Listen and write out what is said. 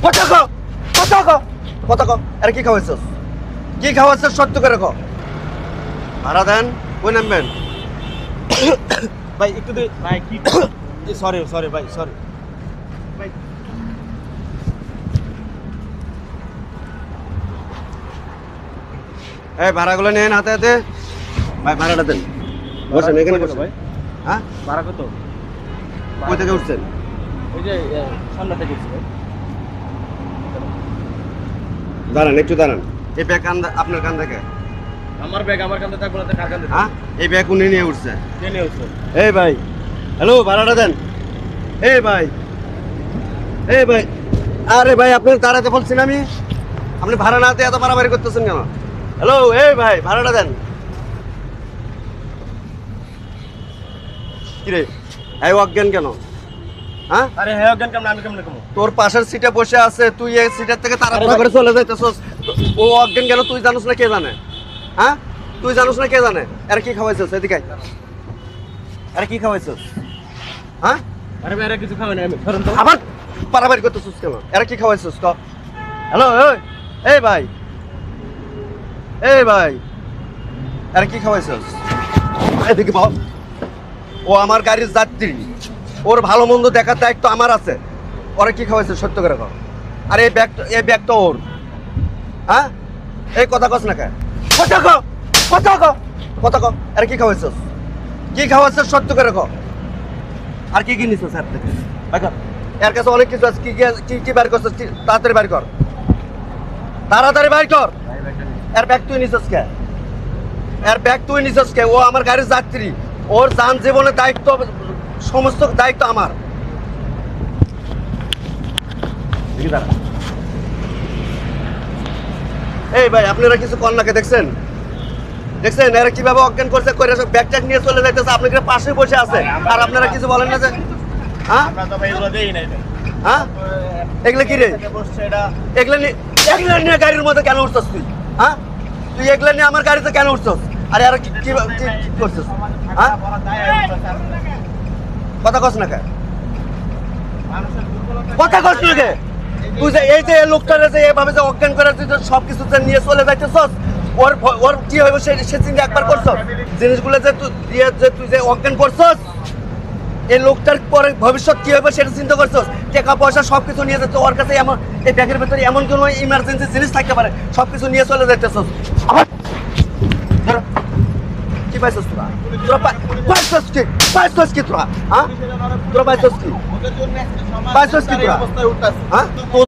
কথা কও কথা কও কথা কও। আরে কি খাওয়াইছস? কি খাওয়াইছস সত্য করে কও। ভাড়া দেন, কই নামবেন? ভাই একটু দে ভাই কি সরি সরি ভাই সরি ভাই। এই ভাড়াগুলো নেন হাতে হাতে। ভাই ভাড়াটা দেন। বসেন এখানে বসেন। ভাই হ্যাঁ? ভাড়া কত? কই থেকে উঠছেন? ওই যে সামনে থেকে উঠছি ভাই। দাঁড়ান একটু দাঁড়ান। এই ব্যাগ আপনার কান থেকে। আমার ব্যাগ আমার কাঁধে থাকবো না তো কার কাঁধে? হ্যাঁ? এই ব্যাগ উনি নিয়ে উঠছে। কে নিয়ে উঠছো? এই ভাই, হ্যালো ভাড়াটা দেন। এই ভাই, এই ভাই, আরে ভাই আপনার দাঁড়াতে বলছেন আমি, আপনি ভাড়া না দিয়ে এত মারামারি করতেছেন কেন? হ্যালো এই ভাই ভাড়াটা দেন। কিরে এই অজ্ঞান কেন? হ্যাঁ, আরে হ্যাঁ অজ্ঞান কেমন? আমি কেমনে কমো? তোর পাশের সিটে বসে আছে, তুই এই সিটের থেকে তাড়াতাড়ি করে চলে যাইতেছস। ও অজ্ঞান কেন তুই জানোস না কে জানে? হ্যাঁ, তুই জানোস না কে জানে? আর কি খাওয়াইছস? এদিকে আয়। আরে কি খাওয়াইছস? হ্যাঁ, আরে ভাই আরে কিছু খাবে না আমি ধরুন তো। আবার পারাবারি করতেছিস কেন? এরা কি খাওয়াইছিস ক? হ্যালো এই ভাই, এই ভাই, এরা কি খাওয়াইছিস? এদিকে বল। ও আমার গাড়ির যাত্রী, ওর ভালো মন্দ দেখার দায়িত্ব আমার আছে। ওরা কি খাওয়াইছিস সত্য করে কর। আর এই ব্যাগ তো ওর। হ্যাঁ, এই কথা কস না কে? কথা ক কথা ক কথা ক। এরা কি খাওয়াইছিস? কি খাওয়াইছিস সত্য করে কর। আর কি কি নিছিস স্যার থেকে? ভাই কর। এর কাছে অনেক কিছু আছে। কি বের করছিস? তাড়াতাড়ি বের কর, তাড়াতাড়ি বের কর। এর ব্যাগ তুই নিছিস কে? এর ব্যাগ তুই নিছিস কে? ও আমার গাড়ির যাত্রী, ওর যান জীবনের দায়িত্ব, সমস্ত দায়িত্ব আমার। এই ভাই আপনারা কিছু কন্যাকে দেখছেন? দেখছেন এরা কিভাবে অজ্ঞান করছে, করে ব্যাগ ট্যাগ নিয়ে চলে যাইতেছে, আপনাকে পাশে বসে আছে, আর আপনারা কিছু বলেন না যে? হ্যাঁ আমরা তো ভাই এগুলো দেই নাই তো। হ্যাঁ, এগুলো কি রে? বসছে এটা এগুলো নিয়ে গাড়ির মধ্যে কেন উঠছস তুই? হ্যাঁ, তুই এগুলো নিয়ে আমার গাড়িতে কেন উঠছস? আরে আর কি কি করছিস? হ্যাঁ, কথা কস না কে? কথা কস না কে? তুই যে এই যে লোকটারে যে এভাবে যে অজ্ঞান করে তুই সবকিছু নিয়ে চলে যাইতেছস, ওর কি হইব সে চিন্তা একবার করছস? জিনিসগুলো যে তুই দিয়ে যে তুই যে অজ্ঞান করছস, এই লোকটার পরে ভবিষ্যৎ কি হবে সেটা চিন্তা করছস? টাকা পয়সা সবকিছু নিয়ে যাচ্ছে ওর কাছে। এমন এই ব্যাগের ভিতরে এমন কোনো ইমার্জেন্সি জিনিস থাকতে পারে, সবকিছু নিয়ে চলে যাইতেছস। আবার ধরো, কি পাইছস তোরা? তোরা পাইছস কি? পাইছস কি তোরা? হ্যাঁ, তোরা পাইছস কি? ওদের জন্য একটা সমাজ পাইছস কি তোরা? অবস্থায় উঠতাছে। হ্যাঁ